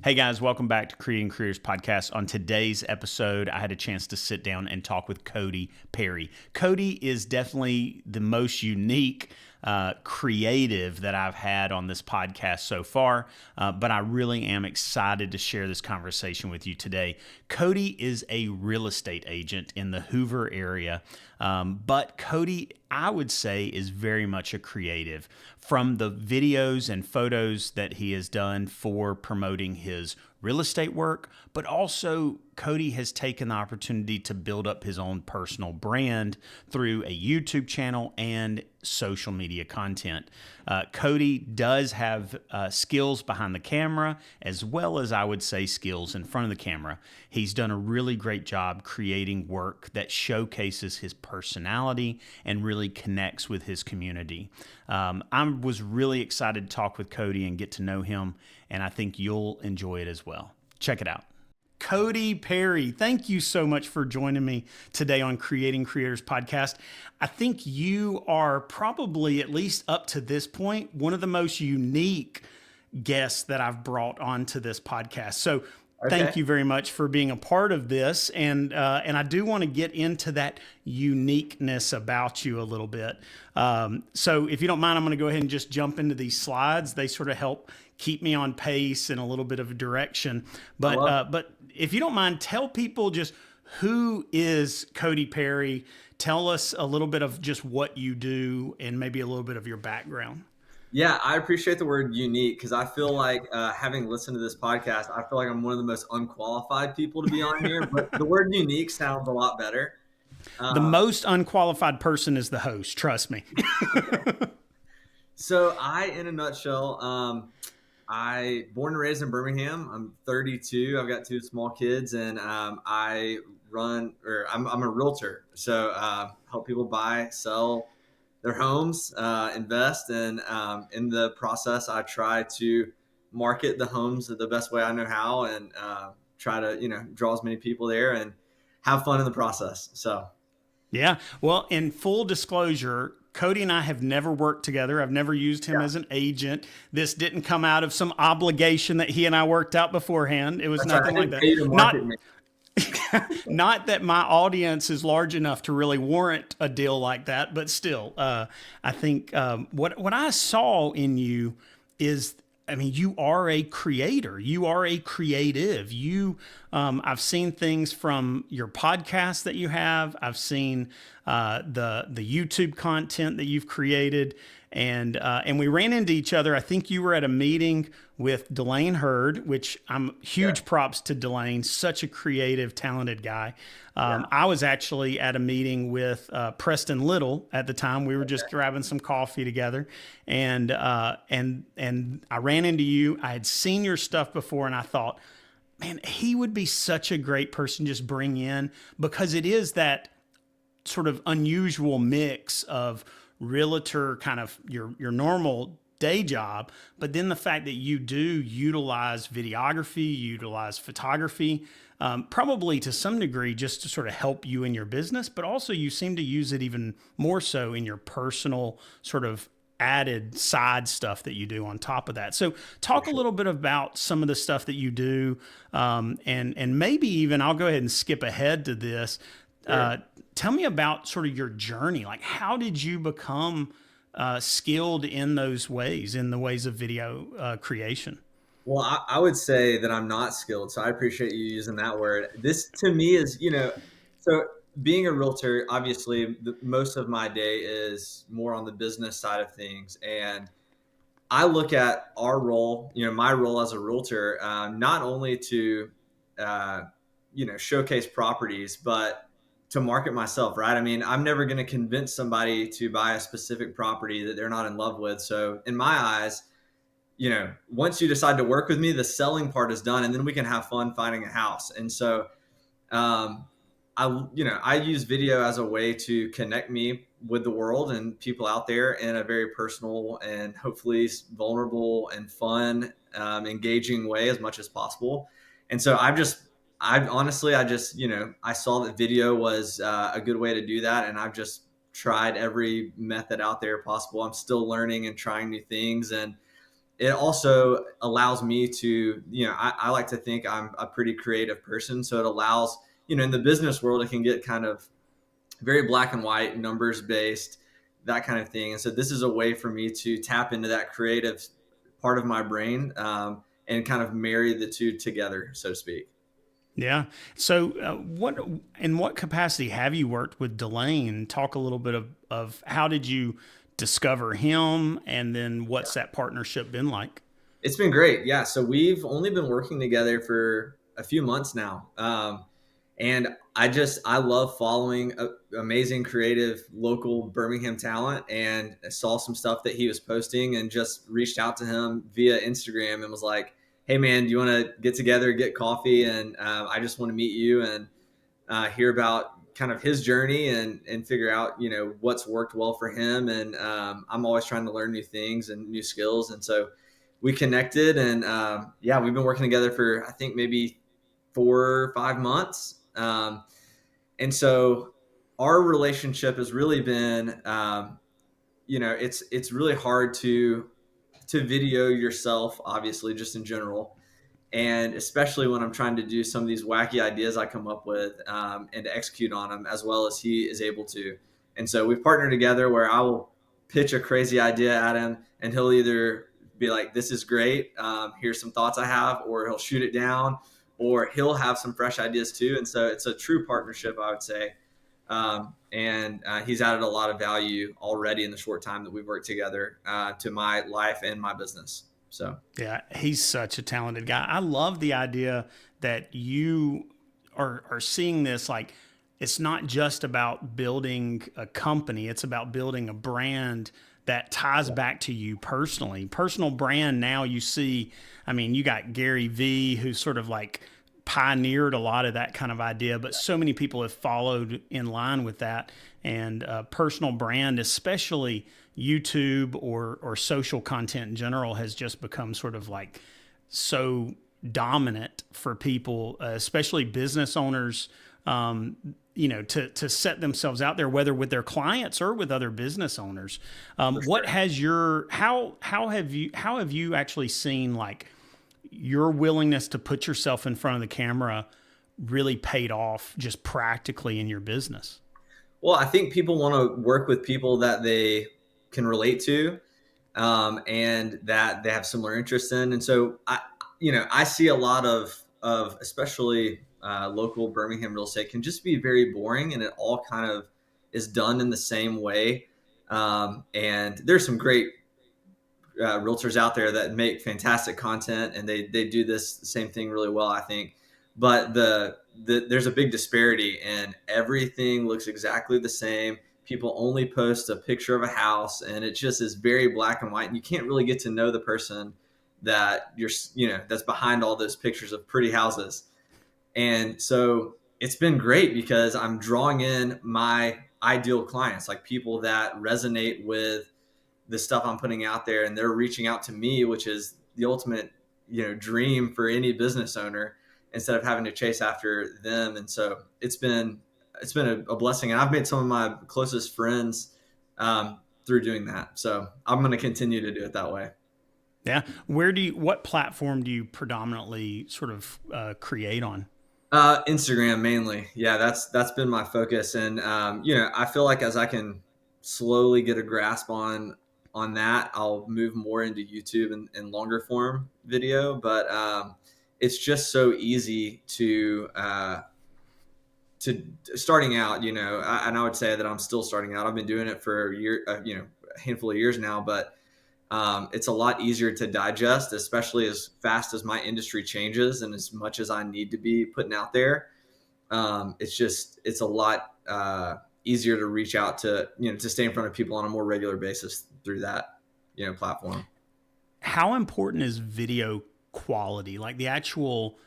Hey guys, welcome back to Creating Careers Podcast. On today's episode, I had a chance to sit down and talk with Cody Perry. Cody is definitely the most unique creative that I've had on this podcast so far, but I really am excited to share this conversation with you today. Cody is a real estate agent in the Hoover area, but Cody, I would say, is very much a creative. From the videos and photos that he has done for promoting his real estate work, but also Cody has taken the opportunity to build up his own personal brand through a YouTube channel and social media content. Cody does have skills behind the camera, as well as, I would say, skills in front of the camera. He's done a really great job creating work that showcases his personality and really connects with his community. I was really excited to talk with Cody and get to know him, and I think you'll enjoy it as well. Check it out. Cody Perry, thank you so much for joining me today on Creating Creators Podcast. I think you are probably, at least up to this point, one of the most unique guests that I've brought onto this podcast. So thank you very much for being a part of this. And I do want to get into that uniqueness about you a little bit. So if you don't mind, I'm going to go ahead and just jump into these slides. They sort of help keep me on pace and a little bit of a direction. But if you don't mind, tell people just who is Cody Perry. Tell us a little bit of just what you do and maybe a little bit of your background. Yeah, I appreciate the word unique because I feel like having listened to this podcast, I feel like I'm one of the most unqualified people to be on here. But the word unique sounds a lot better. The most unqualified person is the host. Trust me. So in a nutshell, I born and raised in Birmingham. I'm 32. I've got two small kids, and I'm a realtor. So help people buy, sell their homes, invest, and in the process, I try to market the homes the best way I know how, and try to draw as many people there and have fun in the process. So. Yeah. Well, in full disclosure, Cody and I have never worked together. I've never used him as an agent. This didn't come out of some obligation that he and I worked out beforehand. It was That's right. nothing I like didn't that. pay you to market me. Not that my audience is large enough to really warrant a deal like that, but still, I think what I saw in you is, I mean, you are a creator. You are a creative. I've seen things from your podcast that you have. I've seen the YouTube content that you've created, and we ran into each other. I think you were at a meeting with Delane Hurd, which I'm huge props to Delane, such a creative, talented guy. I was actually at a meeting with Preston Little at the time. We were just grabbing some coffee together, and I ran into you. I had seen your stuff before, and I thought, man, he would be such a great person to just bring in, because it is that sort of unusual mix of realtor, kind of your normal day job, but then the fact that you do utilize videography, utilize photography, probably to some degree just to sort of help you in your business, but also you seem to use it even more so in your personal sort of added side stuff that you do on top of that. So talk a little bit about some of the stuff that you do, and maybe even I'll go ahead and skip ahead to this. Tell me about sort of your journey. Like, how did you become skilled in those ways, in the ways of video creation? Well, I would say that I'm not skilled, so I appreciate you using that word. This to me is, so being a realtor, obviously, most of my day is more on the business side of things, and I look at our role, my role as a realtor, not only to, showcase properties, but to market myself, right? I mean, I'm never going to convince somebody to buy a specific property that they're not in love with. So in my eyes, once you decide to work with me, the selling part is done, and then we can have fun finding a house. And so, I use video as a way to connect me with the world and people out there in a very personal and hopefully vulnerable and fun, engaging way as much as possible. And so I saw that video was a good way to do that. And I've just tried every method out there possible. I'm still learning and trying new things. And it also allows me to, I like to think I'm a pretty creative person. So it allows, in the business world, it can get kind of very black and white, numbers based, that kind of thing. And so this is a way for me to tap into that creative part of my brain, and kind of marry the two together, so to speak. Yeah. So, what in what capacity have you worked with Delane? Talk a little bit of how did you discover him, and then what's that partnership been like? It's been great. Yeah. So we've only been working together for a few months now. And I love following amazing, creative, local Birmingham talent, and I saw some stuff that he was posting and just reached out to him via Instagram and was like, "Hey man, do you want to get together, get coffee? And I just want to meet you and hear about kind of his journey and figure out what's worked well for him." And I'm always trying to learn new things and new skills, and so we connected, and yeah, we've been working together for I think maybe 4 or 5 months, and so our relationship has really been, it's really hard to video yourself, obviously, just in general, and especially when I'm trying to do some of these wacky ideas I come up with, and to execute on them as well as he is able to. And so we've partnered together where I will pitch a crazy idea at him, and he'll either be like, "This is great. Here's some thoughts I have," or he'll shoot it down, or he'll have some fresh ideas too. And so it's a true partnership, I would say. And he's added a lot of value already in the short time that we've worked together, to my life and my business. So. Yeah, he's such a talented guy. I love the idea that you are seeing this like it's not just about building a company, it's about building a brand that ties back to you personally. Personal brand now you see, I mean, you got Gary Vee who's sort of like pioneered a lot of that kind of idea, but so many people have followed in line with that. And personal brand, especially YouTube or social content in general, has just become sort of like so dominant for people, especially business owners. To set themselves out there, whether with their clients or with other business owners. For What sure. has your how have you actually seen like your willingness to put yourself in front of the camera really paid off just practically in your business? Well, I think people want to work with people that they can relate to, and that they have similar interests in. And so I see a lot of especially local Birmingham real estate can just be very boring, and it all kind of is done in the same way. And there's some great realtors out there that make fantastic content, and they do this same thing really well, I think. But there's a big disparity, and everything looks exactly the same. People only post a picture of a house, and it just is very black and white, and you can't really get to know the person that that's behind all those pictures of pretty houses. And so it's been great because I'm drawing in my ideal clients, like people that resonate with the stuff I'm putting out there, and they're reaching out to me, which is the ultimate, dream for any business owner, instead of having to chase after them. And so it's been a blessing, and I've made some of my closest friends, through doing that. So I'm going to continue to do it that way. Yeah. What platform do you predominantly sort of create on? Instagram mainly. Yeah, that's been my focus, and I feel like as I can slowly get a grasp on that, I'll move more into YouTube and longer form video. But it's just so easy to starting out. And I would say that I'm still starting out. I've been doing it for a year, a handful of years now, but it's a lot easier to digest, especially as fast as my industry changes and as much as I need to be putting out there. It's a lot easier to reach out to, to stay in front of people on a more regular basis through that, platform. How important is video quality? Like the actual,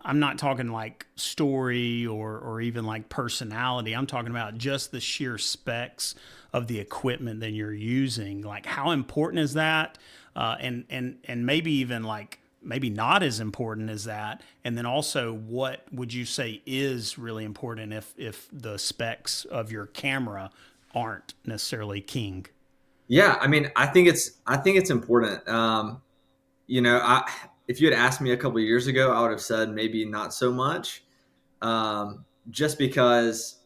I'm not talking like story or even like personality. I'm talking about just the sheer specs of the equipment that you're using. Like how important is that? And maybe even like maybe not as important as that. And then also, what would you say is really important if the specs of your camera aren't necessarily king? Yeah, I mean, I think it's important. If you had asked me a couple of years ago, I would have said maybe not so much. Just because,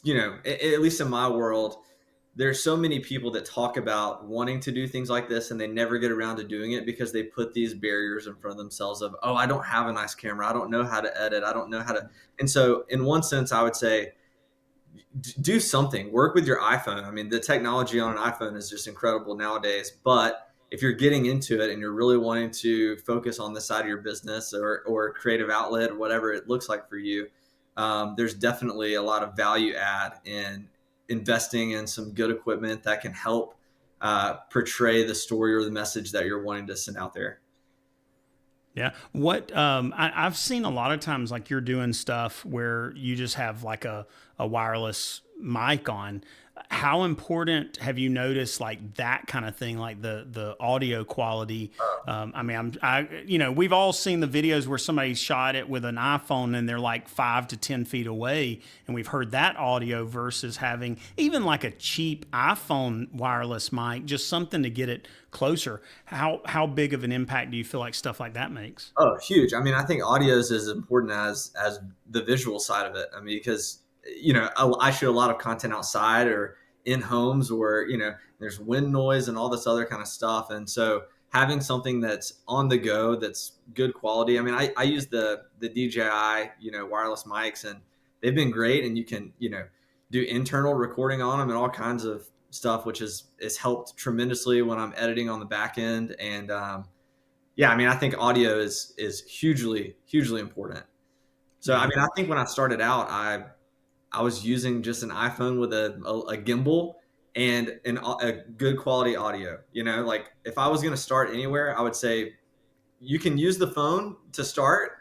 at least in my world, there's so many people that talk about wanting to do things like this and they never get around to doing it because they put these barriers in front of themselves of, oh, I don't have a nice camera. I don't know how to edit. I don't know how to. And so, in one sense, I would say, do something. Work with your iPhone. I mean, the technology on an iPhone is just incredible nowadays. But if you're getting into it and you're really wanting to focus on the side of your business or creative outlet, whatever it looks like for you, there's definitely a lot of value add in investing in some good equipment that can help portray the story or the message that you're wanting to send out there. Yeah. I've seen a lot of times like you're doing stuff where you just have like a wireless mic on. How important have you noticed like that kind of thing, like the audio quality? I mean, we've all seen the videos where somebody shot it with an iPhone and they're like 5 to 10 feet away, and we've heard that audio versus having even like a cheap iPhone wireless mic, just something to get it closer. How big of an impact do you feel like stuff like that makes? Oh, huge. I mean, I think audio is as important as the visual side of it. I mean, because I shoot a lot of content outside or in homes where there's wind noise and all this other kind of stuff, and so having something that's on the go that's good quality. I mean, I use the DJI wireless mics, and they've been great, and you can do internal recording on them and all kinds of stuff, which is helped tremendously when I'm editing on the back end. And yeah, I mean, I think audio is hugely important. So, I Yeah. mean, I think when I started out, I was using just an iPhone with a gimbal and a good quality audio. Like if I was going to start anywhere, I would say you can use the phone to start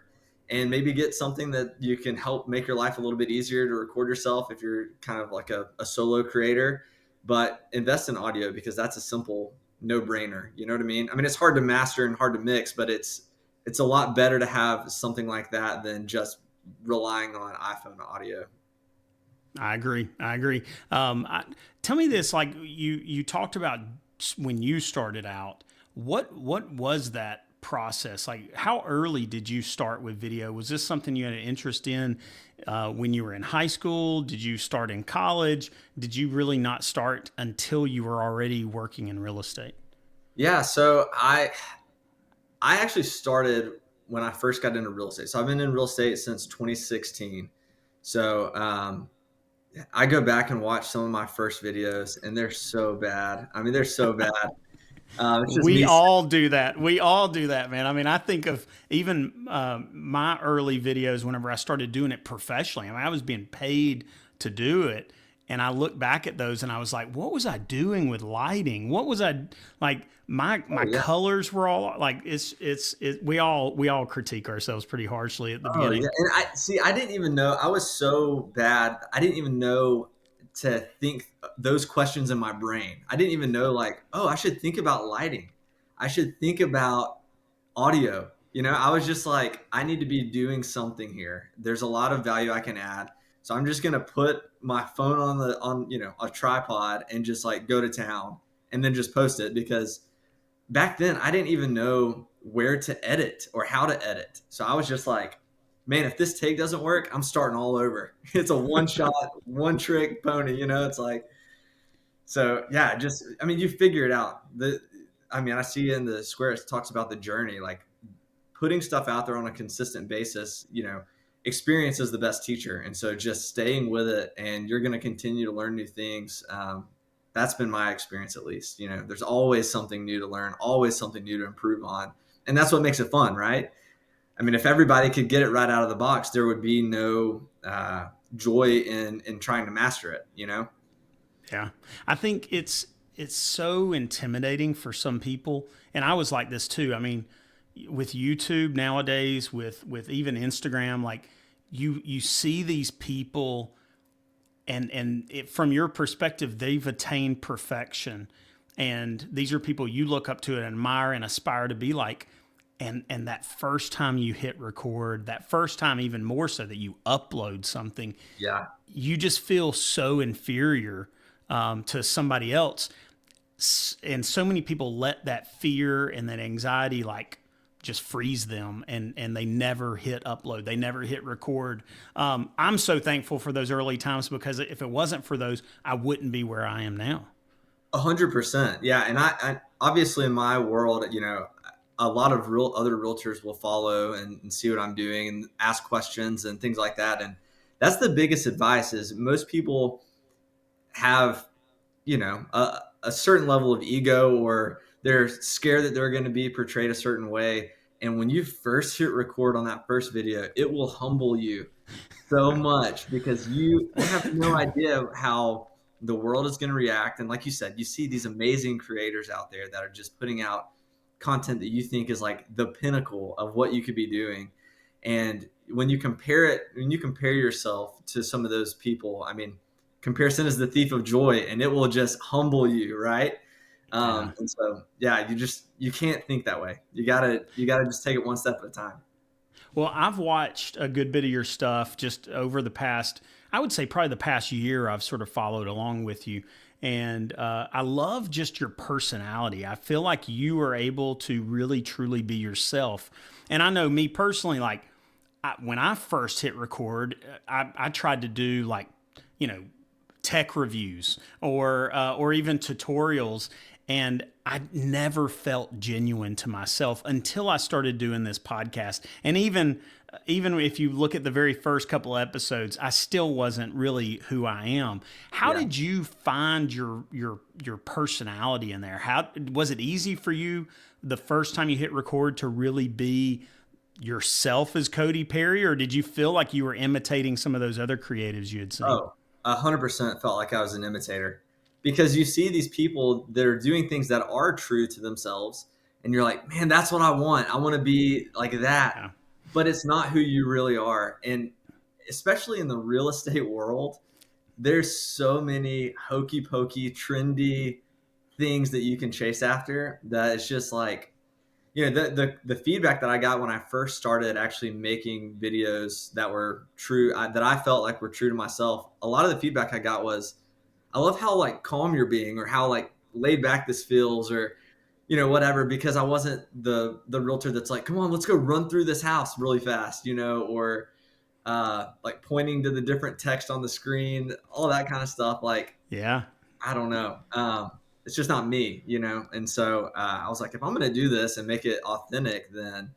and maybe get something that you can help make your life a little bit easier to record yourself if you're kind of like a solo creator. But invest in audio because that's a simple no brainer. You know what I mean? I mean, it's hard to master and hard to mix, but it's a lot better to have something like that than just relying on iPhone audio. I agree. I agree. Tell me this: like you talked about when you started out. What was that process like? How early did you start with video? Was this something you had an interest in when you were in high school? Did you start in college? Did you really not start until you were already working in real estate? Yeah, so I actually started when I first got into real estate. So I've been in real estate since 2016. So I go back and watch some of my first videos, and they're so bad. I mean, they're so bad. It's just We me. all do that. We all do that, man. I mean, I think of even my early videos whenever I started doing it professionally. I mean, I was being paid to do it. And I look back at those and I was like, what was I doing with lighting? What was I like? My Oh yeah. colors were all like we all critique ourselves pretty harshly at the Oh yeah. beginning. And I see. I didn't even know. I was so bad. I didn't even know to think those questions in my brain. I didn't even know like, oh, I should think about lighting. I should think about audio. I was just like, I need to be doing something here. There's a lot of value I can add. So I'm just gonna put my phone on a tripod and just like go to town and then just post it because back then I didn't even know where to edit or how to edit. So I was just like, man, if this take doesn't work, I'm starting all over. It's a one shot, one trick pony, it's like so yeah, just I mean, you figure it out. I mean, I see in the square it talks about the journey, like putting stuff out there on a consistent basis. Experience is the best teacher, and so just staying with it, and you're going to continue to learn new things. That's been my experience, at least. There's always something new to learn, always something new to improve on, and that's what makes it fun, right? I mean, if everybody could get it right out of the box, there would be no joy in trying to master it. Yeah. I think it's so intimidating for some people, and I was like this too. I mean, with YouTube nowadays, with even Instagram, like you see these people, from your perspective, they've attained perfection, and these are people you look up to and admire and aspire to be like. And that first time you hit record, that first time even more so that you upload something, Yeah. you just feel so inferior to somebody else. and so many people let that fear and that anxiety like just freeze them, and they never hit upload, they never hit record. I'm so thankful for those early times, because if it wasn't for those, I wouldn't be where I am now. 100%. Yeah. And I obviously in my world, a lot of other realtors will follow and see what I'm doing and ask questions and things like that. And that's the biggest advice is most people have, a certain level of ego, or they're scared that they're going to be portrayed a certain way. And when you first hit record on that first video, it will humble you so much because you have no idea how the world is going to react. And like you said, you see these amazing creators out there that are just putting out content that you think is like the pinnacle of what you could be doing. And when you compare yourself to some of those people, I mean, comparison is the thief of joy, and it will just humble you, right? Yeah. And so, yeah, you can't think that way. You gotta just take it one step at a time. Well, I've watched a good bit of your stuff just over the past, I would say probably the past year. I've sort of followed along with you. And I love just your personality. I feel like you are able to really, truly be yourself. And I know me personally, like when I first hit record, I tried to do like, you know, tech reviews or even tutorials, and I never felt genuine to myself until I started doing this podcast. And even if you look at the very first couple episodes, I still wasn't really who I am. How Yeah. did you find your personality in there? How was it easy for you the first time you hit record to really be yourself as Cody Perry, or did you feel like you were imitating some of those other creatives you had seen? Oh, 100% felt like I was an imitator because you see these people that are doing things that are true to themselves, and you're like, man, that's what I want. I want to be like that, Yeah. but it's not who you really are. And especially in the real estate world, there's so many hokey pokey, trendy things that you can chase after that it's just like, the feedback that I got when I first started actually making videos that were true, that I felt like were true to myself. A lot of the feedback I got was, I love how like calm you're being, or how like laid back this feels, or whatever, because I wasn't the realtor that's like, come on, let's go run through this house really fast, or like pointing to the different text on the screen, all that kind of stuff. Like, Yeah. I don't know. It's just not me. And so I was like, if I'm going to do this and make it authentic, then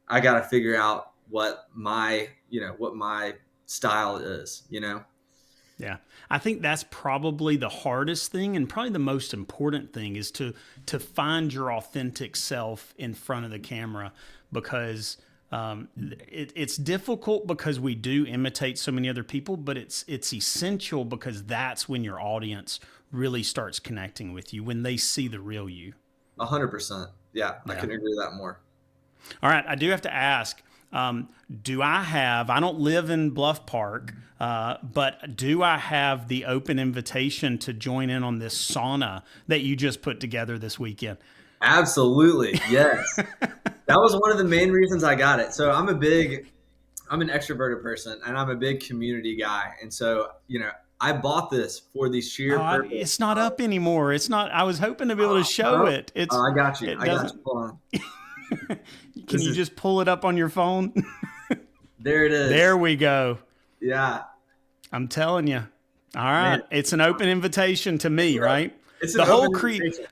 I got to figure out what my style is. Yeah. I think that's probably the hardest thing, and probably the most important thing is to find your authentic self in front of the camera, because it's difficult because we do imitate so many other people, but it's essential because that's when your audience really starts connecting with you, when they see the real you. 100%. Yeah, I Yeah. couldn't agree with that more. All right, I do have to ask. Do I have? I don't live in Bluff Park, but do I have the open invitation to join in on this sauna that you just put together this weekend? Absolutely. Yes. That was one of the main reasons I got it. So I'm an extroverted person, and I'm a big community guy. And so, I bought this for the Oh, sheer purpose it's not of, up anymore. It's not. I was hoping to be able to show oh, it. I got you. It I got you. doesn't. Hold on. Can This you is, just pull it up on your phone? there it is. There we go. Yeah, I'm telling you. All man. right, it's an open invitation to It's me, an, right? it's an The whole open cre invitation.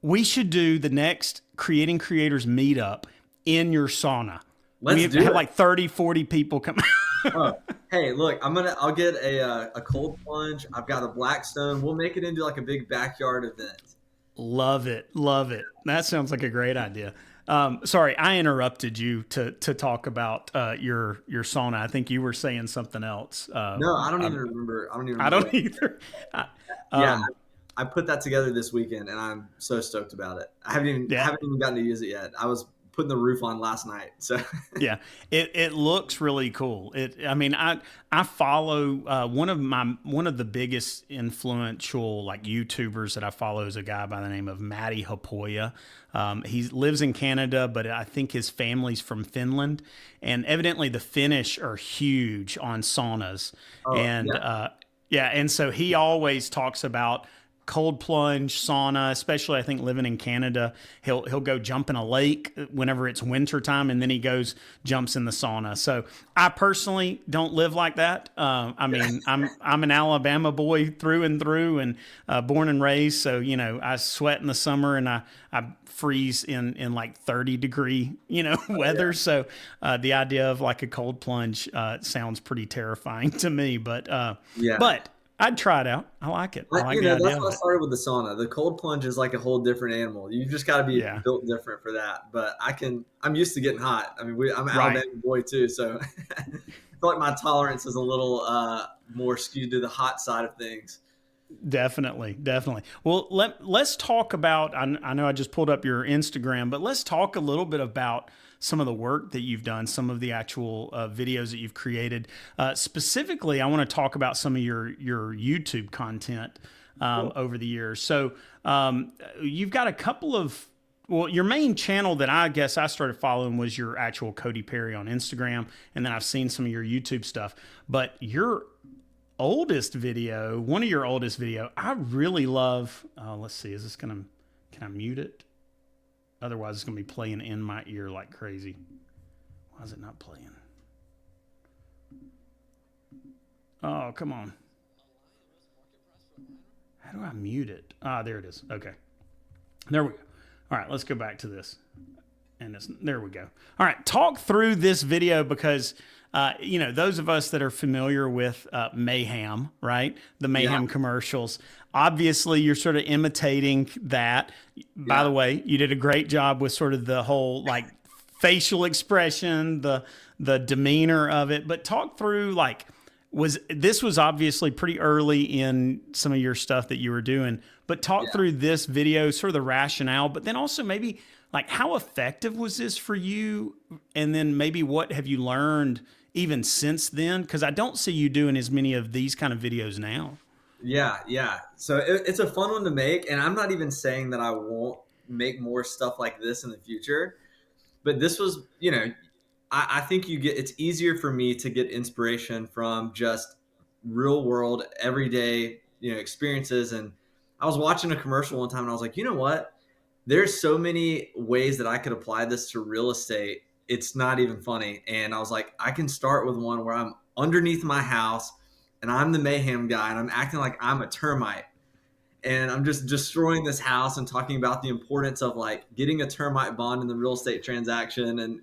We should do the next Creating Creators meetup in your sauna. We Let's do have it. like 30, 40 people come. Oh, hey, look, I'll get a cold plunge. I've got a Blackstone. We'll make it into like a big backyard event. Love it. Love it. That sounds like a great idea. Sorry, I interrupted you to talk about your sauna. I think you were saying something else. No, I don't even remember. I don't even I remember. don't either. I, Yeah, um, I put that together this weekend, and I'm so stoked about it. I haven't even yeah, haven't even gotten to use it yet. I was putting the roof on last night, so yeah, it looks really cool. I mean, I follow one of the biggest influential like YouTubers that I follow is a guy by the name of Matty Hapoya. He lives in Canada, but I think his family's from Finland, and evidently the Finnish are huge on saunas, oh and yeah, yeah, and so he always talks about cold plunge, sauna, especially I think living in Canada, he'll go jump in a lake whenever it's winter time, and then he goes jumps in the sauna. So I personally don't live like that. I mean, I'm an Alabama boy through and through, and born and raised. So I sweat in the summer, and I freeze in like 30-degree weather. So the idea of like a cold plunge sounds pretty terrifying to me. Yeah. But I'd try it out. I like it. I like the That's idea why of I it. started with the sauna. The cold plunge is like a whole different animal. You just got to be Yeah. built different for that. But I'm used to getting hot. I mean, I'm an Right. Alabama boy too, so I feel like my tolerance is a little more skewed to the hot side of things. Definitely, definitely. Well, let's talk about. I know I just pulled up your Instagram, but let's talk a little bit about some of the work that you've done, some of the actual videos that you've created. Specifically, I want to talk about some of your YouTube content Cool. over the years. So you've got a couple of. Well, your main channel that I guess I started following was your actual Cody Perry on Instagram, and then I've seen some of your YouTube stuff. But your oldest video, one of your oldest video, I really love. Let's see, is this gonna? Can I mute it? Otherwise, it's gonna be playing in my ear like crazy. Why is it not playing? Oh, come on. How do I mute it? Ah, there it is. Okay, there we go. All right, let's go back to this. And there we go. All right, talk through this video because those of us that are familiar with Mayhem, right? The Yeah. Mayhem commercials. Obviously, you're sort of imitating that. By Yeah. the way, you did a great job with sort of the whole like facial expression, the demeanor of it. But talk through like was obviously pretty early in some of your stuff that you were doing. But talk Yeah. through this video, sort of the rationale, but then also maybe like how effective was this for you? And then maybe what have you learned even since then? Because I don't see you doing as many of these kind of videos now. Yeah. Yeah. So it's a fun one to make, and I'm not even saying that I won't make more stuff like this in the future. But this was, I think it's easier for me to get inspiration from just real world, everyday, experiences. And I was watching a commercial one time and I was like, you know what? There's so many ways that I could apply this to real estate. It's not even funny. And I was like, I can start with one where I'm underneath my house and I'm the mayhem guy and I'm acting like I'm a termite and I'm just destroying this house and talking about the importance of like getting a termite bond in the real estate transaction. And,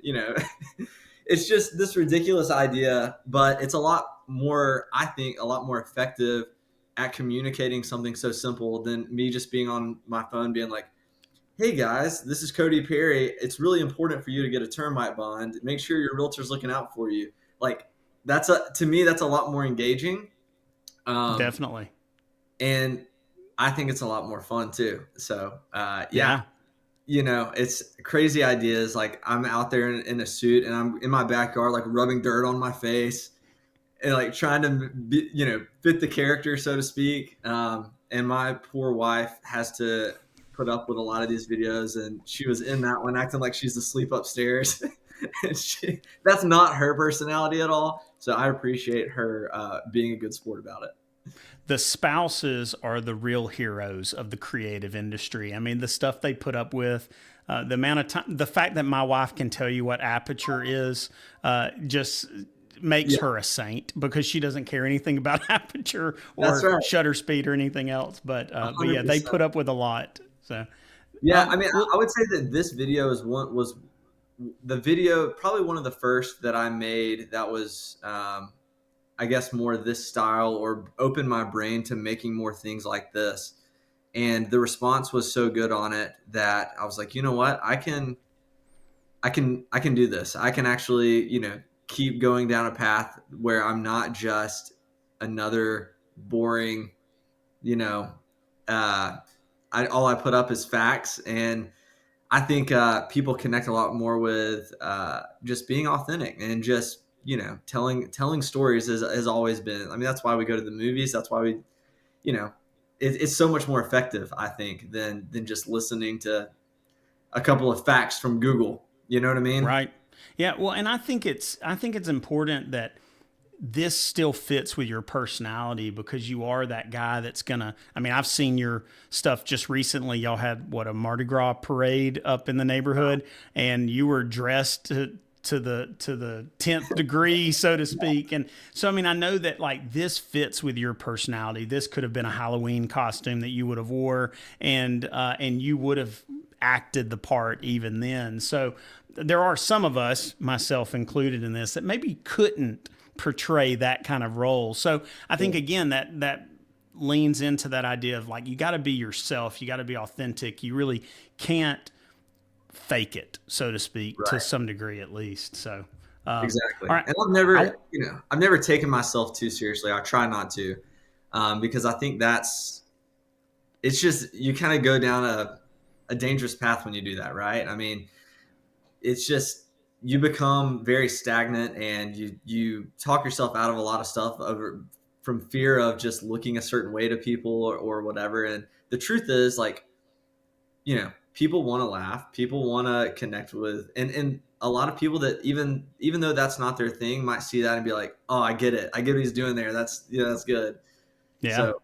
it's just this ridiculous idea, but it's a lot more, I think, a lot more effective at communicating something so simple than me just being on my phone being like, hey guys, this is Cody Perry. It's really important for you to get a termite bond. Make sure your realtor's looking out for you. Like to me, that's a lot more engaging. Um, Definitely. and I think it's a lot more fun too. So, yeah, Yeah. it's crazy ideas. Like I'm out there in a suit and I'm in my backyard, like rubbing dirt on my face and like trying to fit the character, so to speak. And my poor wife has to put up with a lot of these videos, and she was in that one acting like she's asleep upstairs. And that's not her personality at all. So I appreciate her being a good sport about it. The spouses are the real heroes of the creative industry. I mean, the stuff they put up with, the amount of time, the fact that my wife can tell you what aperture is, just makes Yeah, her a saint because she doesn't care anything about aperture that's or right. shutter speed or anything else. But yeah, they 100%. put up with a lot. So, Yeah, I mean, well, I would say that this video was the video probably one of the first that I made that was I guess more this style or opened my brain to making more things like this. And the response was so good on it that I was like, you know what? I can do this. I can actually, keep going down a path where I'm not just another boring, you know, uh all I put up is facts. And I think people connect a lot more with just being authentic and just telling stories has always been. I mean, that's why we go to the movies. That's why we you know it's so much more effective, I think, than just listening to a couple of facts from Google. You know what I mean? right. Yeah. Well, and I think it's important that this still fits with your personality because you are that guy that's gonna. I mean, I've seen your stuff just recently. Y'all had what, a Mardi Gras parade up in the neighborhood, and you were dressed to the 10th degree, so to speak. And so, I mean, I know that like this fits with your personality. This could have been a Halloween costume that you would have wore, and you would have acted the part even then. So there are some of us, myself included in this, that maybe couldn't portray that kind of role. So I think again that leans into that idea of like you got to be yourself, you got to be authentic. You really can't fake it, so to speak, to Right. some degree at least. So, Exactly. all right, And I, I've never taken myself too seriously. I try not to, because I think it's just, you kind of go down a dangerous path when you do that. Right. I mean, it's just, you become very stagnant and you talk yourself out of a lot of stuff from fear of just looking a certain way to people or whatever. And the truth is like, people want to laugh, people want to connect with, and a lot of people that even though that's not their thing might see that and be like, oh, I get it, I get what he's doing there, that's good. yeah. So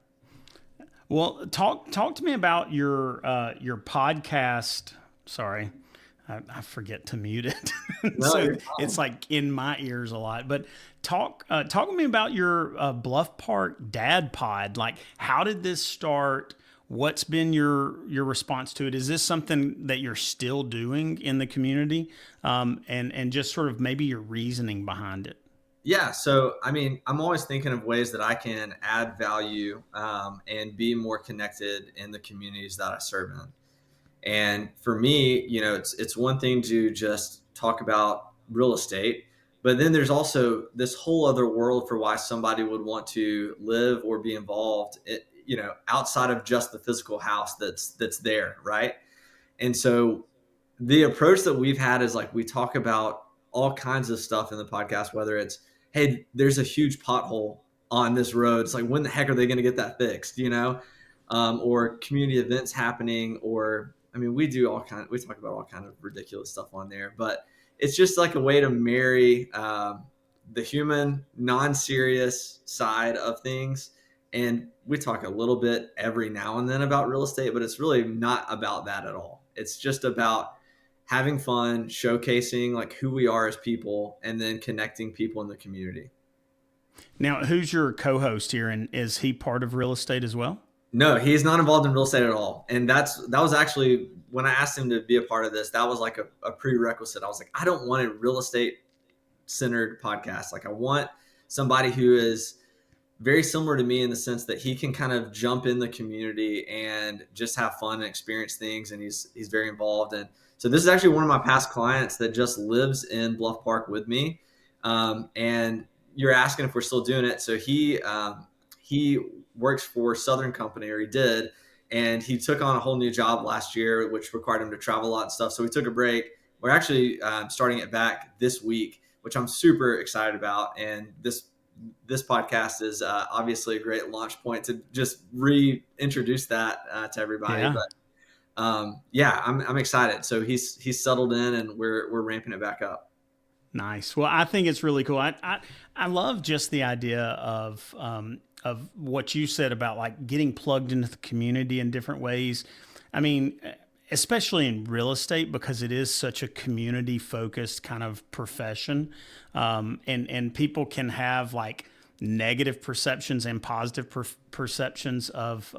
Well, talk to me about your podcast. Sorry, I forget to mute it, no, so you're it's fine. like in my ears a lot. But talk to me about your Bluff Park Dad Pod. Like, how did this start? What's been your response to it? Is this something that you're still doing in the community, and just sort of maybe your reasoning behind it? Yeah, so I mean, I'm always thinking of ways that I can add value, and be more connected in the communities that I serve in. And for me, it's one thing to just talk about real estate, but then there's also this whole other world for why somebody would want to live or be involved, outside of just the physical house that's there, right? And so the approach that we've had is like we talk about all kinds of stuff in the podcast, whether it's, hey, there's a huge pothole on this road. It's like, when the heck are they going to get that fixed? Or community events happening, or I mean, we talk about all kind of ridiculous stuff on there, but it's just like a way to marry, the human, non-serious side of things. And we talk a little bit every now and then about real estate, but it's really not about that at all. It's just about having fun, showcasing like who we are as people, and then connecting people in the community. Now, who's your co-host here, and is he part of real estate as well? No, he's not involved in real estate at all. And that was actually when I asked him to be a part of this, that was like a prerequisite. I was like, I don't want a real estate centered podcast. Like, I want somebody who is very similar to me in the sense that he can kind of jump in the community and just have fun and experience things. And he's very involved. And so this is actually one of my past clients that just lives in Bluff Park with me. And you're asking if we're still doing it. So he works for Southern Company, or he did, and he took on a whole new job last year, which required him to travel a lot and stuff. So we took a break. We're actually starting it back this week, which I'm super excited about. And this podcast is obviously a great launch point to just reintroduce that to everybody. Yeah. But yeah, I'm excited. So he's settled in, and we're ramping it back up. Nice. Well, I think it's really cool. I love just the idea of what you said about like getting plugged into the community in different ways. I mean, especially in real estate, because it is such a community focused kind of profession, and people can have like negative perceptions and positive perceptions of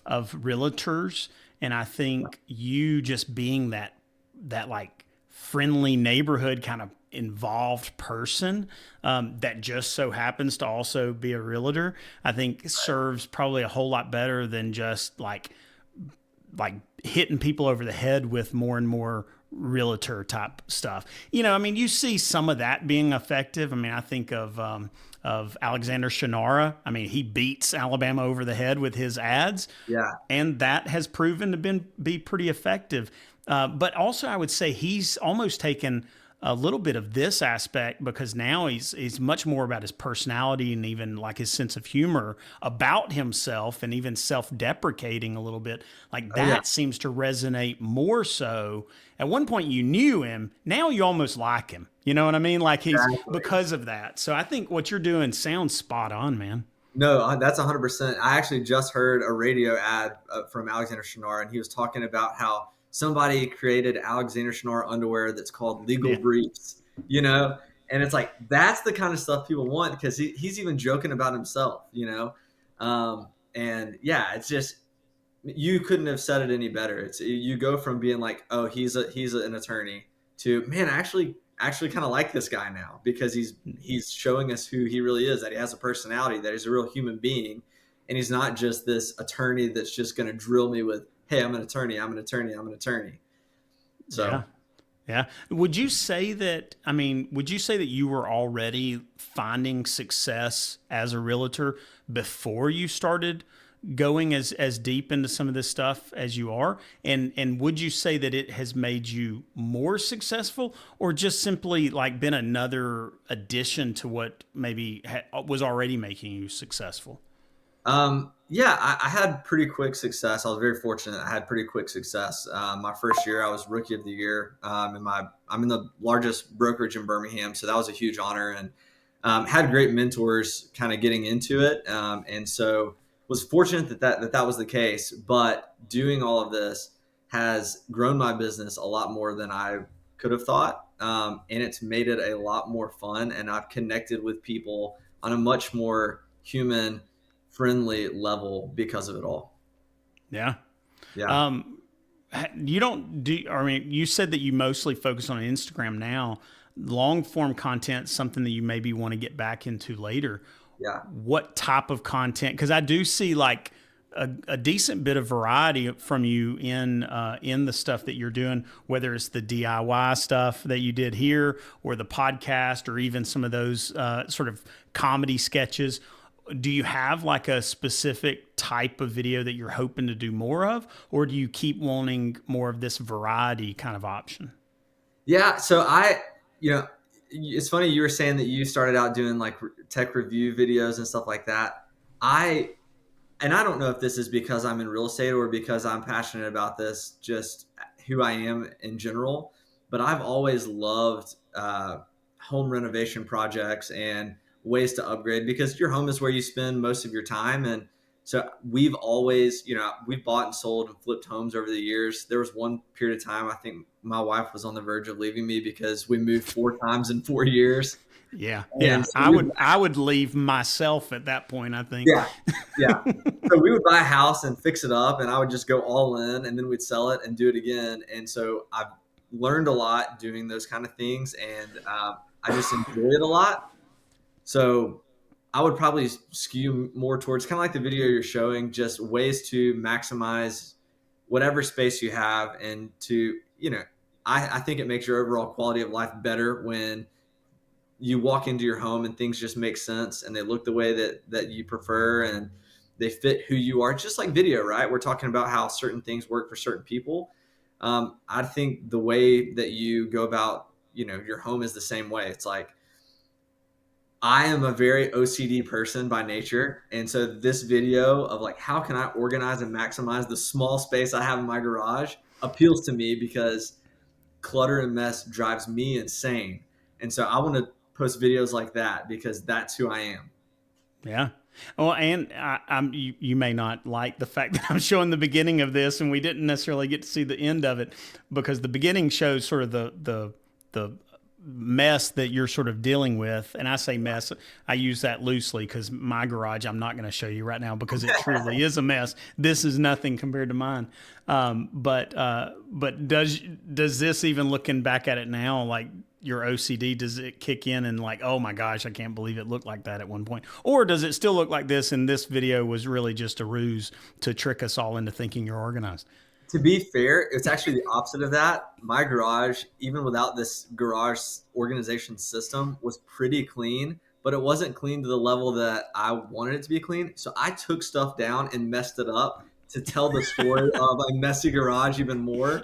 realtors. And I think you just being that like friendly neighborhood kind of involved person, that just so happens to also be a realtor, I think serves probably a whole lot better than just like hitting people over the head with more and more realtor type stuff. I mean, you see some of that being effective. I mean, I think of Alexander Shannara. I mean, he beats Alabama over the head with his ads, Yeah. and that has proven to be pretty effective. But also, I would say he's almost taken a little bit of this aspect, because now he's much more about his personality and even like his sense of humor about himself, and even self-deprecating a little bit. Like Oh yeah, that seems to resonate more so. At one point you knew him, now you almost like him. You know what I mean? Like he's exactly. because of that. So I think what you're doing sounds spot on, man. No, that's 100%. I actually just heard a radio ad from Alexander Shinar, and he was talking about how somebody created Alexander Shinar underwear that's called legal Yeah. briefs, you know? And it's like, that's the kind of stuff people want because he's even joking about himself, you know? And yeah, it's just, you couldn't have said it any better. It's you go from being like, oh, an attorney to man, I actually kind of like this guy now because he's showing us who he really is. That he has a personality. That he's a real human being, and he's not just this attorney that's just going to drill me with, hey, I'm an attorney. I'm an attorney. I'm an attorney. Yeah. So Yeah. Would you say that, I mean, would you say that you were already finding success as a realtor before you started going as deep into some of this stuff as you are? And would you say that it has made you more successful, or just simply like been another addition to what maybe was already making you successful? yeah, I had pretty quick success. I was very fortunate. I had pretty quick success. My first year, I was rookie of the year. I'm in the largest brokerage in Birmingham, so that was a huge honor, and had great mentors kind of getting into it, and so was fortunate that was the case. But doing all of this has grown my business a lot more than I could have thought, and it's made it a lot more fun. And I've connected with people on a much more human friendly level because of it all. Yeah. Yeah. Um, you don't do, I mean, you said that you mostly focus on Instagram now. Long form content, something that you maybe want to get back into later. Yeah. What type of content? Because I do see like a decent bit of variety from you in the stuff that you're doing, whether it's the DIY stuff that you did here, or the podcast, or even some of those sort of comedy sketches. Do you have like a specific type of video that you're hoping to do more of, or do you keep wanting more of this variety kind of option? Yeah. So it's funny you were saying that you started out doing like tech review videos and stuff like that. I, and I don't know if this is because I'm in real estate or because I'm passionate about this, just who I am in general. But I've always loved home renovation projects and ways to upgrade because your home is where you spend most of your time. And so we've always, we've bought and sold and flipped homes over the years. There was one period of time, I think my wife was on the verge of leaving me because we moved 4 times in 4 years. Yeah, And yeah. so I we would I would leave myself at that point, I think. Yeah, yeah. So we would buy a house and fix it up, and I would just go all in, and then we'd sell it and do it again. And so I've learned a lot doing those kind of things, and I just enjoy it a lot. So I would probably skew more towards kind of like the video you're showing, just ways to maximize whatever space you have, and I think it makes your overall quality of life better when you walk into your home and things just make sense and they look the way that you prefer and they fit who you are, just like video, right? We're talking about how certain things work for certain people. I think the way that you go about your home is the same way. It's like I am a very OCD person by nature, and so this video of like how can I organize and maximize the small space I have in my garage appeals to me because clutter and mess drives me insane. And so I want to post videos like that because that's who I am. Yeah. Well, and you may not like the fact that I'm showing the beginning of this, and we didn't necessarily get to see the end of it, because the beginning shows sort of the mess that you're sort of dealing with. And I say mess, I use that loosely, because my garage I'm not going to show you right now because it truly is a mess. This is nothing compared to mine. But does this, even looking back at it now, like your OCD, does it kick in and like, oh my gosh, I can't believe it looked like that at one point? Or does it still look like this and this video was really just a ruse to trick us all into thinking you're organized? To be fair, it's actually the opposite of that. My garage, even without this garage organization system, was pretty clean, but it wasn't clean to the level that I wanted it to be clean. So I took stuff down and messed it up to tell the story of a messy garage even more.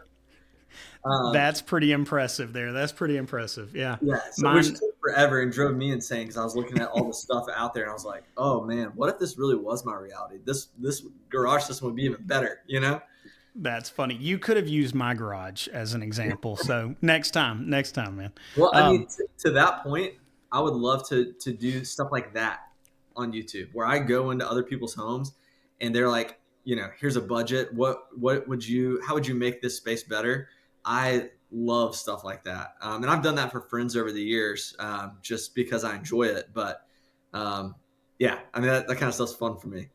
Um, That's pretty impressive there. That's pretty impressive. Yeah. yeah, so which Mine, took forever and drove me insane because I was looking at all the stuff out there and I was like, oh man, what if this really was my reality? This garage system would be even better, you know? that's funny. You could have used my garage as an example. So next time, man. Well, I mean, Um, to that point, I would love to do stuff like that on YouTube, where I go into other people's homes, and they're like, here's a budget. What would you? How would you make this space better? I love stuff like that, and I've done that for friends over the years, just because I enjoy it. But um, yeah, I mean that kind of stuff's fun for me.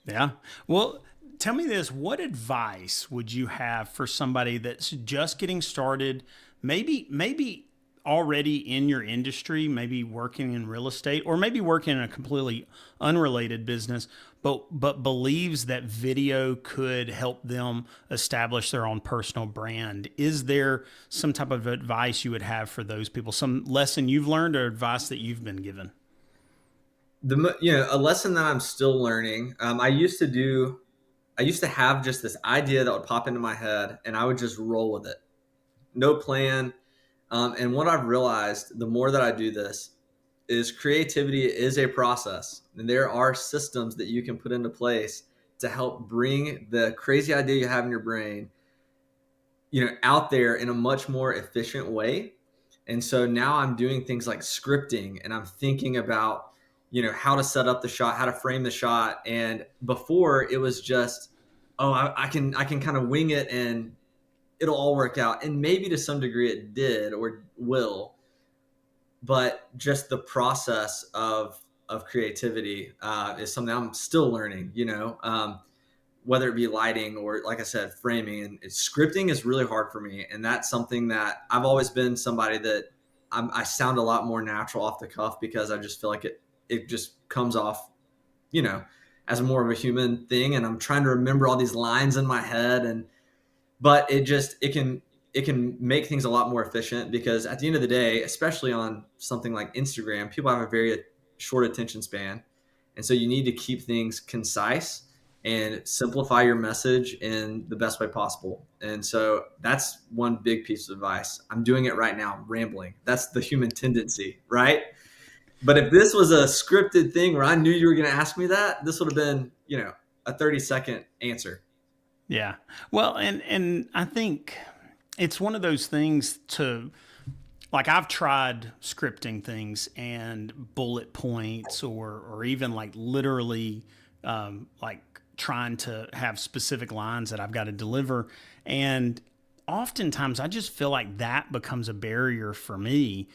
Yeah. Well, tell me this, what advice would you have for somebody that's just getting started, maybe already in your industry, maybe working in real estate or maybe working in a completely unrelated business, but believes that video could help them establish their own personal brand? Is there some type of advice you would have for those people? Some lesson you've learned or advice that you've been given? A lesson that I'm still learning. I used to have just this idea that would pop into my head, and I would just roll with it, no plan. And what I've realized, the more that I do this, is creativity is a process, and there are systems that you can put into place to help bring the crazy idea you have in your brain, out there in a much more efficient way. And so now I'm doing things like scripting, and I'm thinking about, how to set up the shot, how to frame the shot. And before it was just, oh, I can kind of wing it and it'll all work out. And maybe to some degree it did or will, but just the process of creativity is something I'm still learning. Whether it be lighting or, like I said, framing, and scripting is really hard for me, and that's something that I've always been somebody that I sound a lot more natural off the cuff because I just feel like it just comes off, you know, as more of a human thing, and I'm trying to remember all these lines in my head, and but it can make things a lot more efficient because at the end of the day, especially on something like Instagram, people have a very short attention span, and so you need to keep things concise and simplify your message in the best way possible. And so that's one big piece of advice. I'm doing it right now, rambling. That's the human tendency, right? But if this was a scripted thing where I knew you were going to ask me that, this would have been, a 30-second answer. Yeah. Well, and I think it's one of those things to, like, I've tried scripting things and bullet points or even like literally like trying to have specific lines that I've got to deliver. And oftentimes I just feel like that becomes a barrier for me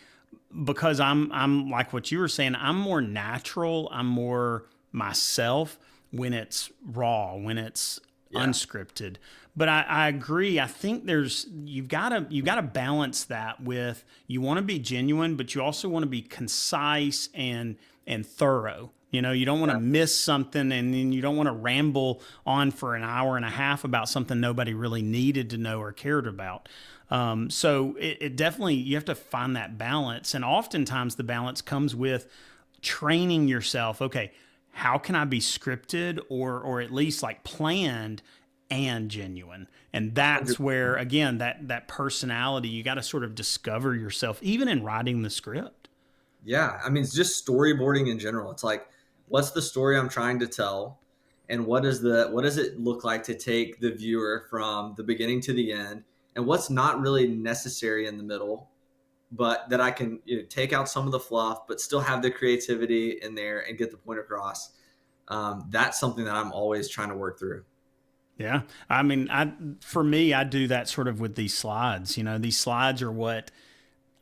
because I'm like what you were saying, I'm more natural, I'm more myself when it's raw, when it's Yeah. unscripted. But I agree. I think you've gotta balance that with, you want to be genuine, but you also want to be concise and thorough. You don't want to miss something, and then you don't want to ramble on for an hour and a half about something nobody really needed to know or cared about. So it definitely, you have to find that balance. And oftentimes the balance comes with training yourself. Okay, how can I be scripted or at least like planned and genuine? And that's where, again, that personality, you got to sort of discover yourself even in writing the script. Yeah, I mean, it's just storyboarding in general. It's like, what's the story I'm trying to tell, and what does it look like to take the viewer from the beginning to the end, and what's not really necessary in the middle, but that I can, take out some of the fluff, but still have the creativity in there and get the point across. That's something that I'm always trying to work through. Yeah. I mean, for me, I do that sort of with these slides. These slides are what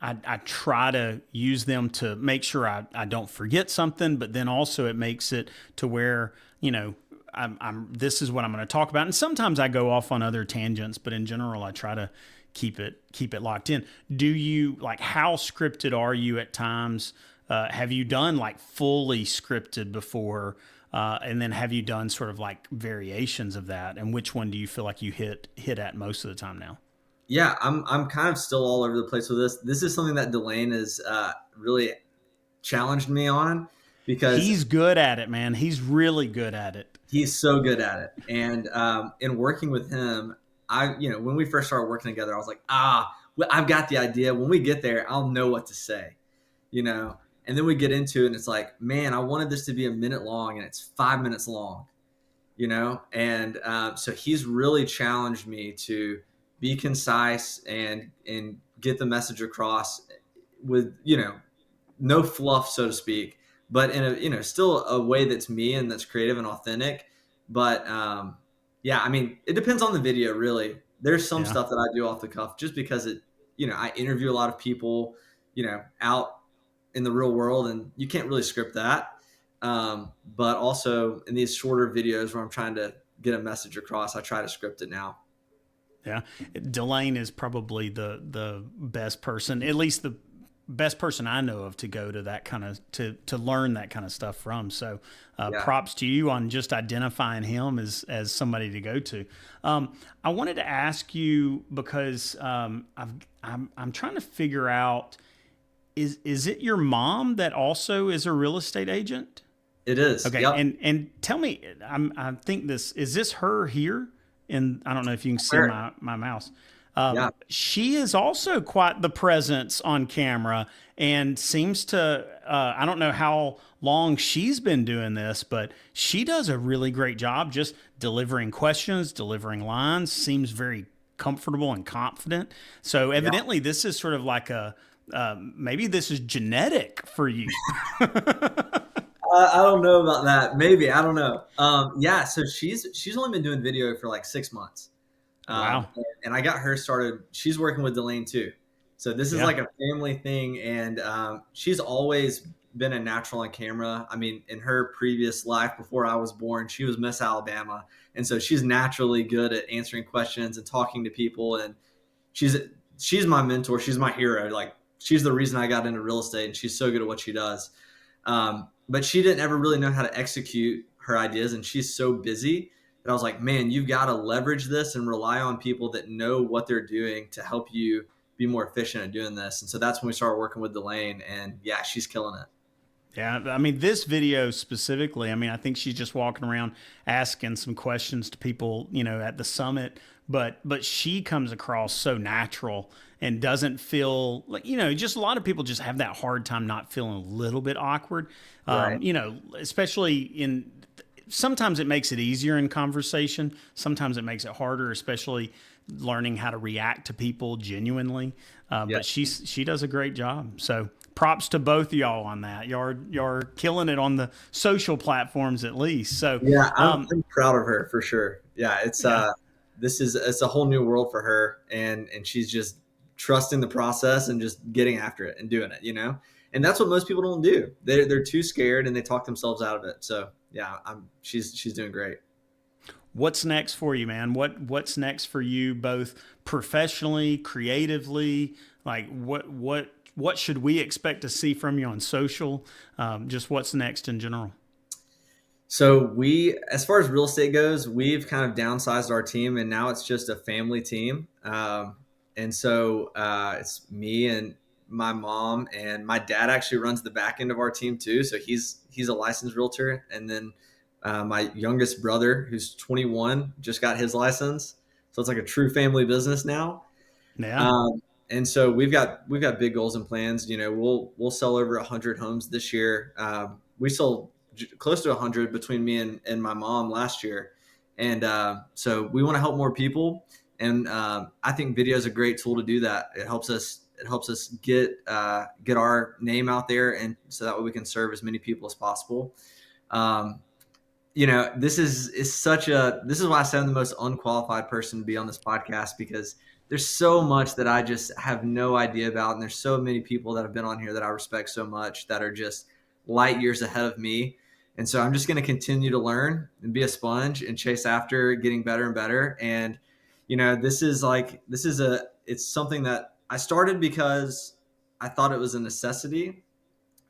I try to use them to make sure I don't forget something, but then also it makes it to where, this is what I'm going to talk about. And sometimes I go off on other tangents, but in general, I try to keep it locked in. Do you, like, how scripted are you at times? Have you done like fully scripted before? And then have you done sort of like variations of that? And which one do you feel like you hit at most of the time now? Yeah, I'm kind of still all over the place with this. This is something that Delane has really challenged me on because He's good at it, man. He's really good at it. he's so good at it. And in working with him, when we first started working together, I was like, well, I've got the idea. When we get there, I'll know what to say, you know. And then we get into it, and it's like, man, I wanted this to be a minute long, and it's 5 minutes long, you know. And so he's really challenged me to be concise and get the message across with no fluff, so to speak, but in a still a way that's me and that's creative and authentic. But yeah, I mean, it depends on the video, really. There's some Yeah. stuff that I do off the cuff just because I interview a lot of people, out in the real world, and you can't really script that. But also in these shorter videos where I'm trying to get a message across, I try to script it now. Yeah, Delane is probably the best person, at least the best person I know of to go to that kind of to learn that kind of stuff from. So, Yeah, props to you on just identifying him as somebody to go to. I wanted to ask you because I'm trying to figure out is it your mom that also is a real estate agent? it is. Okay, Yep. and tell me, I think this is this her here, and I don't know if you can see Sure. my mouse. Yeah. She is also quite the presence on camera, and seems to. I don't know how long she's been doing this, but she does a really great job just delivering questions, delivering lines. Seems very comfortable and confident. So Yeah. evidently, this is sort of like a maybe this is genetic for you. I don't know about that. Maybe I don't know. Yeah. So she's only been doing video for like 6 months, Wow. and I got her started. She's working with Delane too, so this is Yeah. like a family thing. And she's always been a natural on camera. I mean, in her previous life before I was born, she was Miss Alabama, and so she's naturally good at answering questions and talking to people. And she's she's my mentor. She's my hero. Like, she's the reason I got into real estate, and she's so good at what she does. But she didn't ever really know how to execute her ideas, and she's so busy that I was like, man, you've got to leverage this and rely on people that know what they're doing to help you be more efficient at doing this. And so that's when we started working with Delane, and yeah, she's killing it. Yeah, I mean, this video specifically, I mean, I think she's just walking around asking some questions to people, at the summit, but she comes across so natural and doesn't feel like, just a lot of people just have that hard time not feeling a little bit awkward. Right. Especially in sometimes it makes it easier in conversation, sometimes it makes it harder, especially learning how to react to people genuinely. Yeah. But she does a great job. So props to both of y'all on that. Y'all are killing it on the social platforms at least. So Yeah. I'm proud of her for sure. Yeah. yeah, It's a whole new world for her, and she's just trusting the process and just getting after it and doing it. And that's what most people don't do. They're too scared, and they talk themselves out of it. So yeah, she's doing great. what's next for you, man? What's next for you, both professionally, creatively? Like what should we expect to see from you on social? Just what's next in general? So as far as real estate goes, we've kind of downsized our team, and now it's just a family team. And so it's me and my mom, and my dad actually runs the back end of our team too. So he's a licensed realtor, and then my youngest brother, who's 21, just got his license. So it's like a true family business now. Yeah. Um, and so we've got big goals and plans. We'll sell over 100 homes this year. We sold close to 100 between me and my mom last year, and so we want to help more people. And I think video is a great tool to do that. It helps us get our name out there, and so that way we can serve as many people as possible. Um, this is why I say I'm the most unqualified person to be on this podcast, because there's so much that I just have no idea about, and there's so many people that have been on here that I respect so much that are just light years ahead of me. And so I'm just going to continue to learn and be a sponge and chase after getting better and better. And it's something that I started because I thought it was a necessity,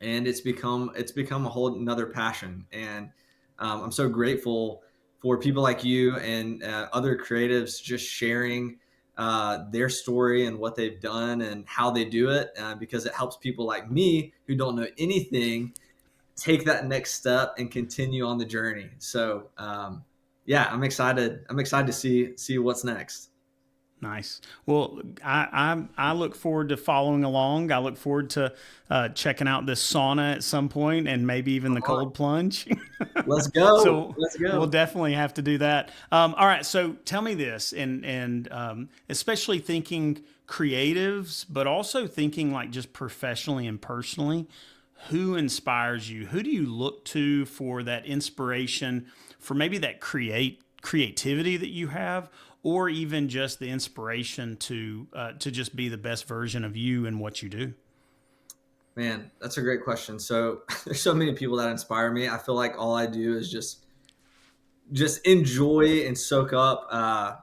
and it's become a whole another passion. And I'm so grateful for people like you and other creatives just sharing their story and what they've done and how they do it, because it helps people like me who don't know anything take that next step and continue on the journey. So yeah, I'm excited to see what's next. Nice. Well, I look forward to following along. I look forward to checking out this sauna at some point, and maybe even Come the on, cold plunge. let's go. So Let's we'll go. definitely have to do that. All right. So tell me this, and especially thinking creatives, but also thinking like just professionally and personally. Who inspires you? Who do you look to for that inspiration, for maybe that creativity that you have, or even just the inspiration to just be the best version of you and what you do? Man, that's a great question. So there's so many people that inspire me. I feel like all I do is just enjoy and soak up. I've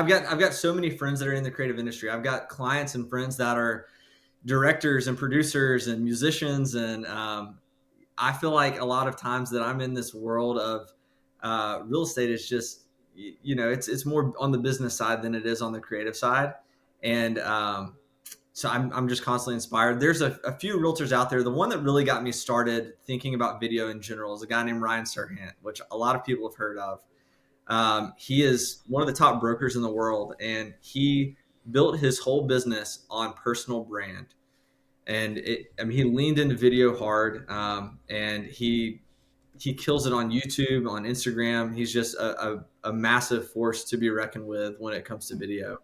got so many friends that are in the creative industry. I've got clients and friends that are directors and producers and musicians, and I feel like a lot of times that I'm in this world of real estate is just it's more on the business side than it is on the creative side, and so I'm just constantly inspired. There's a few realtors out there. The one that really got me started thinking about video in general is a guy named Ryan Serhant, which a lot of people have heard of. He is one of the top brokers in the world, and he built his whole business on personal brand. And I mean, he leaned into video hard, and he kills it on YouTube, on Instagram. He's just a massive force to be reckoned with when it comes to video.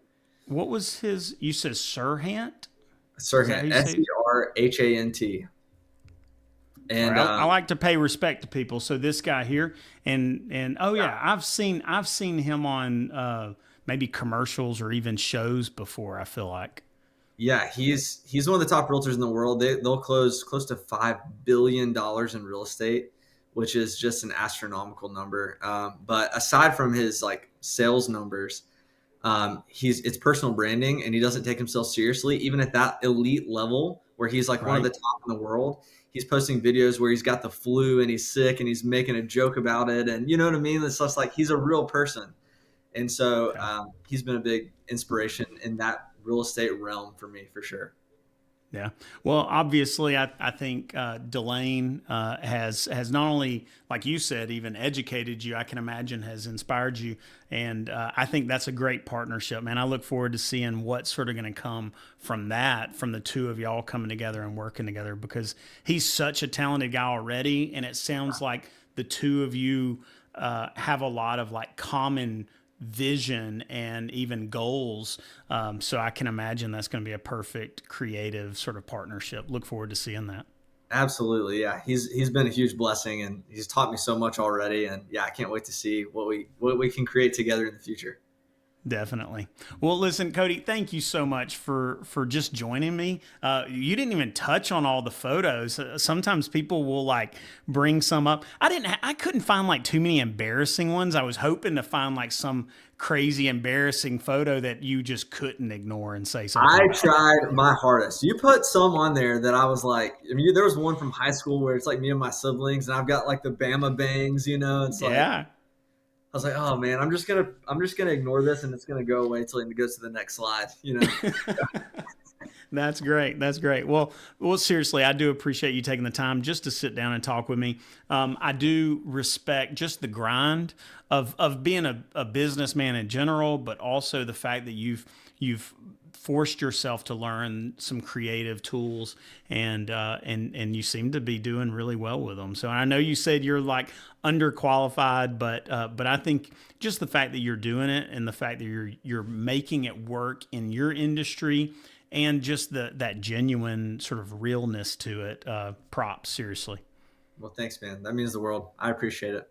What was his? You said Sirhant. Is that how Serhant, you say? Serhant, All right, and I like to pay respect to people. So this guy here, and oh yeah, I've seen him on maybe commercials or even shows before. I feel like. yeah, he's one of the top realtors in the world. They'll close to $5 billion in real estate, which is just an astronomical number. But aside from his like sales numbers, it's personal branding, and he doesn't take himself seriously, even at that elite level where he's like one of the Right. top in the world. He's posting videos where he's got the flu and he's sick and he's making a joke about it, and you know what I mean. It's just like he's a real person, and so Okay. he's been a big inspiration in that real estate realm for me for sure. Yeah. Well, obviously, I think Delane has not only, like you said, even educated you. I can imagine has inspired you, and I think that's a great partnership, man. I look forward to seeing what's sort of going to come from that, from the two of y'all coming together and working together, because he's such a talented guy already, and it sounds like the two of you have a lot of like common vision and even goals. So I can imagine that's going to be a perfect creative sort of partnership. Look forward to seeing that. Absolutely, yeah. He's been a huge blessing, and he's taught me so much already. And yeah, I can't wait to see what we can create together in the future. Definitely. Well, listen, Cody, thank you so much for just joining me. You didn't even touch on all the photos. Sometimes people will like bring some up. I couldn't find like too many embarrassing ones. I was hoping to find like some crazy embarrassing photo that you just couldn't ignore and say something I about. tried my hardest. You put some on there that I was like, I mean, there was one from high school where it's like me and my siblings, and I've got like the Bama bangs. It's like Yeah. I was like, oh man, I'm just gonna ignore this, and it's gonna go away till it goes to the next slide. That's great. That's great. Well, seriously, I do appreciate you taking the time just to sit down and talk with me. I do respect just the grind of being a businessman in general, but also the fact that you've forced yourself to learn some creative tools, and you seem to be doing really well with them. So I know you said you're like underqualified, but I think just the fact that you're doing it and the fact that you're making it work in your industry and just that genuine sort of realness to it. Props, seriously. Well, thanks, man. That means the world. I appreciate it.